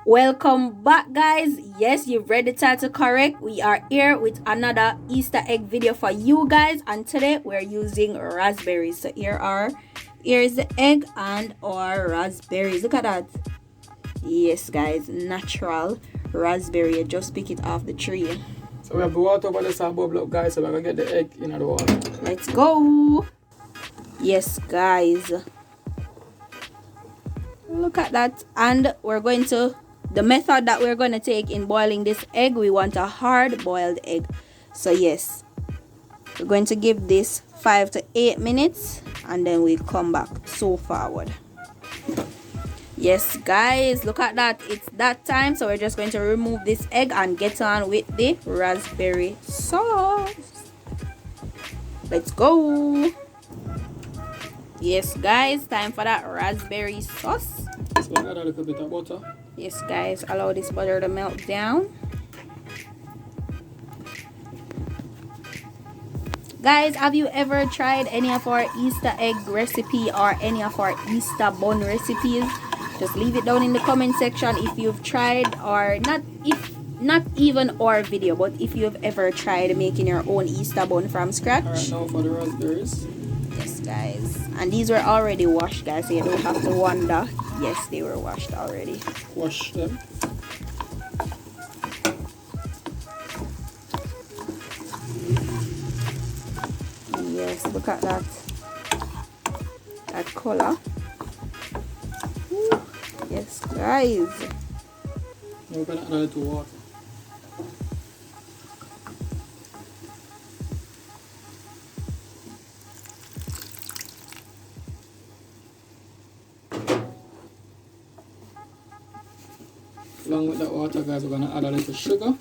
Welcome back, guys. Yes, you've read the title correct. We are here with another Easter egg video for you guys, and today we're using raspberries. So here's the egg and our raspberries. Look at that. Yes, guys, natural raspberry. Just pick it off the tree. So we have the water over this bubble up, guys, so we're gonna get the egg in the water. Let's go. Yes, guys, look at that. And we're going to the method that we're going to take in boiling this egg. We want a hard boiled egg. So yes, we're going to give this 5 to 8 minutes and then we come back so forward. Yes, guys, look at that. It's that time. So we're just going to remove this egg and get on with the raspberry sauce. Let's go. Yes, guys, time for that raspberry sauce. So we add a little bit of butter. Yes, guys, allow this butter to melt down. Guys, have you ever tried any of our Easter egg recipe or any of our Easter bun recipes? Just leave it down in the comment section if you've tried, or not even our video, but if you've ever tried making your own Easter bun from scratch. Alright, now for the raspberries. Yes, guys, and these were already washed, guys, so you don't have to wonder. Yes, they were washed already. Wash them. Yes, look at that. That color. Ooh. Yes, guys. Now we're gonna add a little water. Along with that water, guys, we're gonna add a little sugar.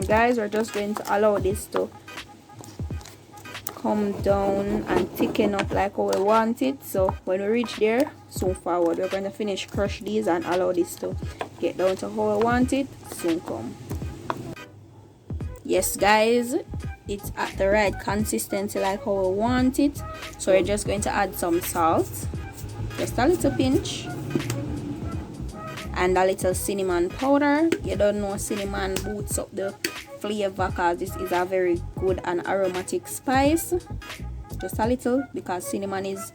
Guys, we're just going to allow this to come down and thicken up like how we want it. So when we reach there, soon forward, we're going to finish crush these and allow this to get down to how we want it. Soon come. Yes, guys, it's at the right consistency like how we want it. So we're just going to add some salt, just a little pinch, and a little cinnamon powder. You don't know, cinnamon boosts up the flavor because this is a very good and aromatic spice. Just a little, because cinnamon is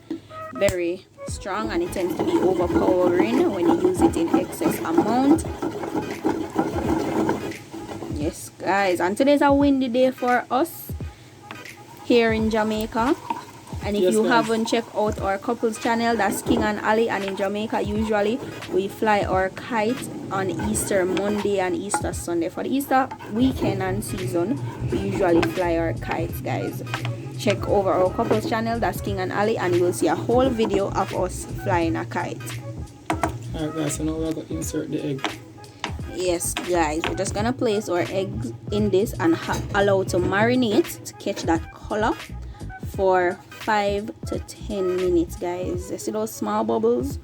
very strong and it tends to be overpowering when you use it in excess amount. Yes, guys, and today's a windy day for us here in Jamaica. And if you haven't checked out our couples channel, that's King and Ali, and in Jamaica usually we fly our kite on Easter Monday and Easter Sunday. For the Easter weekend and season, we usually fly our kites, guys. Check over our couples channel, that's King and Ali, and you will see a whole video of us flying a kite. Alright, guys, so now we're going to insert the egg. Yes, guys, we're just gonna place our eggs in this and allow it to marinate to catch that color for 5 to 10 minutes, guys. You see those small bubbles?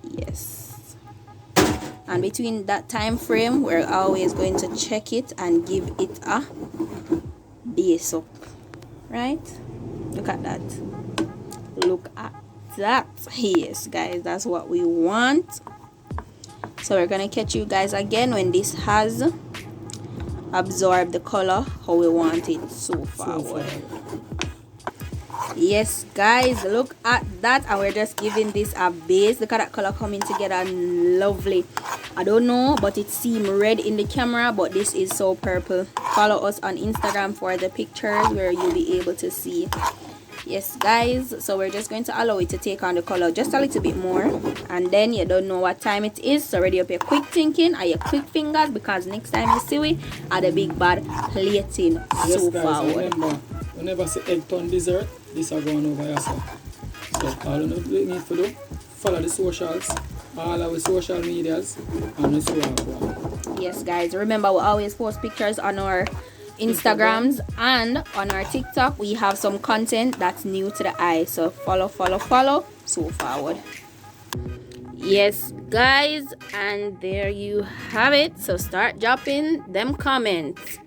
Yes. And between that time frame, we're always going to check it and give it a base up. Right? Look at that. Look at that. Yes, guys, that's what we want. So we're gonna catch you guys again when this has absorbed the color how we want it so forward. Yes, guys, look at that, and we're just giving this a base. Look at that color coming together, lovely. I don't know, but it seemed red in the camera, but this is so purple. Follow us on Instagram for the pictures where you'll be able to see. Yes, guys, so we're just going to allow it to take on the color just a little bit more, and then you don't know what time it is, so ready up your quick thinking and your quick fingers, because next time you see we are the big bad plating. Yes, so guys, forward. remember, whenever see egg turn dessert, this are going over yourself. So all you need to do, follow the socials, all our social medias, and so on. Yes, guys, remember we always post pictures on our Instagrams, and on our TikTok we have some content that's new to the eye. So follow, so forward. Yes, guys, and there you have it. So start dropping them comments.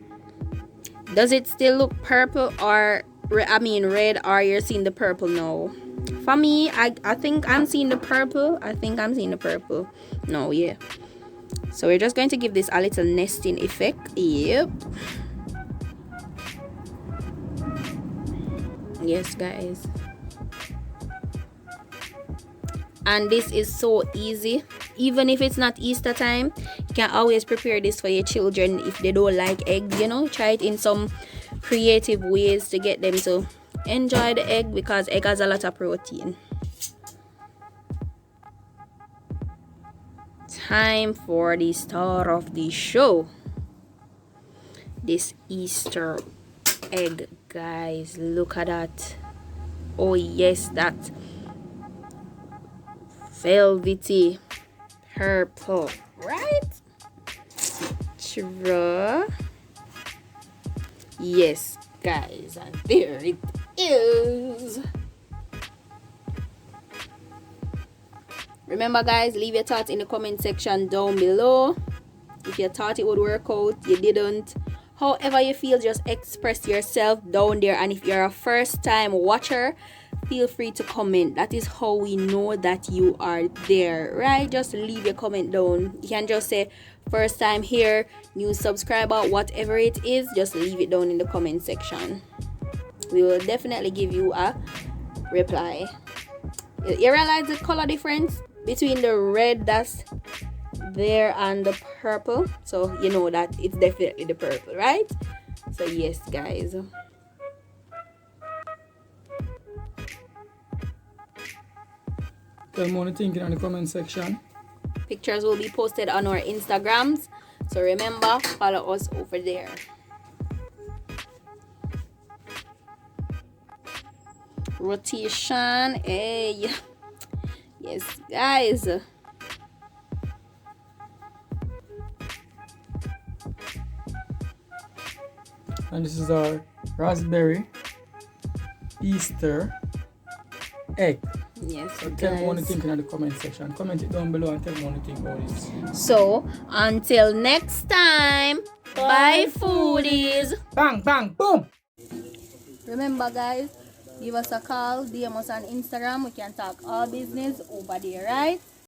Does it still look purple or red, or you're seeing the purple now? For me, I think I'm seeing the purple. No, yeah. So we're just going to give this a little nesting effect. Yep. Yes, guys. And this is so easy. Even if it's not Easter time, you can always prepare this for your children if they don't like eggs, you know. Try it in some creative ways to get them to enjoy the egg, because egg has a lot of protein. Time for the star of the show. This Easter egg, guys. Look at that. Oh yes, that velvety purple, right? True. Yes, guys, and there it is. Remember, guys, leave your thoughts in the comment section down below. If you thought it would work out, you didn't. However you feel, just express yourself down there. And if you're a first time watcher, feel free to comment. That is how we know that you are there, right? Just leave your comment down. You can just say first time here, new subscriber, whatever it is, just leave it down in the comment section. We will definitely give you a reply. You realize the color difference between the red that's there and the purple? So you know that it's definitely the purple, right? So yes, guys. Tell me what you think in the comment section. Pictures will be posted on our Instagrams, so remember, follow us over there. Rotation, hey, yes, guys. And this is our raspberry Easter egg. Yes, so tell me what you think in the comment section. Comment it down below and tell me what you think about it. So until next time, bye foodies. Bang bang boom. Remember, guys, give us a call, DM us on Instagram. We can talk all business over there, right?